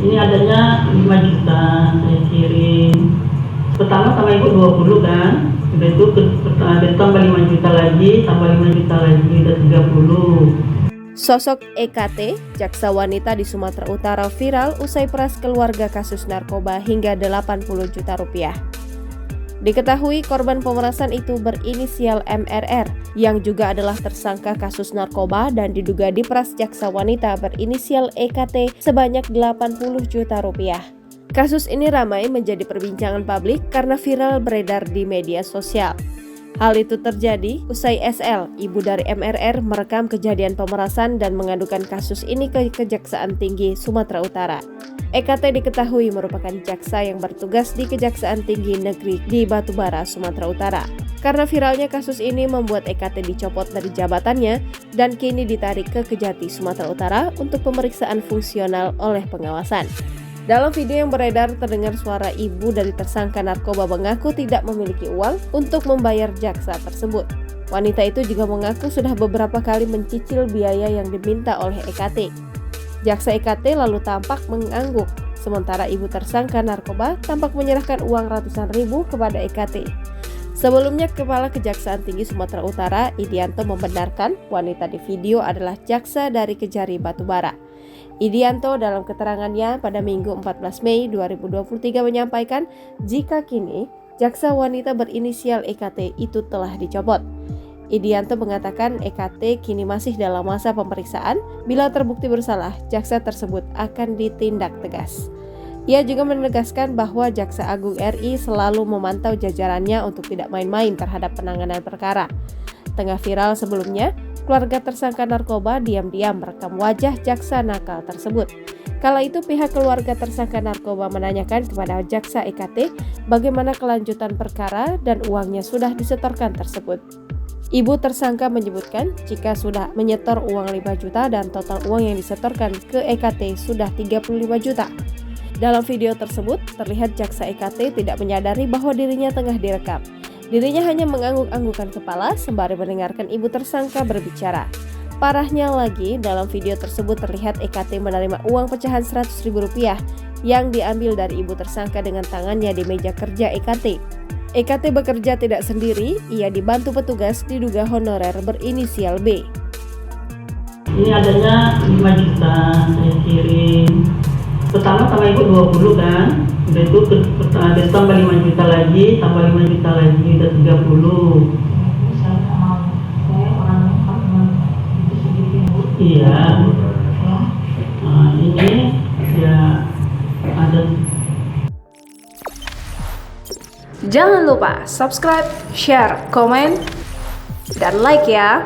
Ini adanya 5 juta saya kirim. Pertama sama ibu 20 kan, udah itu tambah 5 juta lagi, tambah 5 juta lagi, udah 30. Sosok EKT, jaksa wanita di Sumatera Utara viral usai peras keluarga kasus narkoba hingga 80 juta rupiah. Diketahui korban pemerasan itu berinisial MRR yang juga adalah tersangka kasus narkoba dan diduga diperas jaksa wanita berinisial EKT sebanyak 80 juta rupiah. Kasus ini ramai menjadi perbincangan publik karena viral beredar di media sosial. Hal itu terjadi usai SL, ibu dari MRR, merekam kejadian pemerasan dan mengadukan kasus ini ke Kejaksaan Tinggi Sumatera Utara. EKT diketahui merupakan jaksa yang bertugas di Kejaksaan Tinggi Negeri di Batubara, Sumatera Utara. Karena viralnya kasus ini membuat EKT dicopot dari jabatannya dan kini ditarik ke Kejati, Sumatera Utara untuk pemeriksaan fungsional oleh pengawasan. Dalam video yang beredar terdengar suara ibu dari tersangka narkoba mengaku tidak memiliki uang untuk membayar jaksa tersebut. Wanita itu juga mengaku sudah beberapa kali mencicil biaya yang diminta oleh EKT. Jaksa EKT lalu tampak mengangguk, sementara ibu tersangka narkoba tampak menyerahkan uang ratusan ribu kepada EKT. Sebelumnya, Kepala Kejaksaan Tinggi Sumatera Utara, Idianto, membenarkan wanita di video adalah jaksa dari Kejari Batubara. Idianto dalam keterangannya pada Minggu 14 Mei 2023 menyampaikan jika kini jaksa wanita berinisial EKT itu telah dicopot. Idianto mengatakan EKT kini masih dalam masa pemeriksaan. Bila terbukti bersalah, jaksa tersebut akan ditindak tegas. Ia juga menegaskan bahwa Jaksa Agung RI selalu memantau jajarannya untuk tidak main-main terhadap penanganan perkara. Tengah viral sebelumnya, keluarga tersangka narkoba diam-diam merekam wajah jaksa nakal tersebut. Kala itu pihak keluarga tersangka narkoba menanyakan kepada jaksa EKT bagaimana kelanjutan perkara dan uangnya sudah disetorkan tersebut. Ibu tersangka menyebutkan jika sudah menyetor uang 5 juta dan total uang yang disetorkan ke EKT sudah 35 juta. Dalam video tersebut, terlihat jaksa EKT tidak menyadari bahwa dirinya tengah direkam. Dirinya hanya mengangguk-anggukan kepala sembari mendengarkan ibu tersangka berbicara. Parahnya lagi, dalam video tersebut terlihat EKT menerima uang pecahan Rp100.000 yang diambil dari ibu tersangka dengan tangannya di meja kerja EKT. EKT bekerja tidak sendiri, ia dibantu petugas diduga honorer berinisial B. Ini adanya 5 juta saya kirim. Pertama sama ibu 20 kan, udah itu tambah 5 juta lagi, tambah 5 juta lagi, udah 30. Iya. Nah, ini ya ada. Jangan lupa subscribe, share, komen, dan like ya.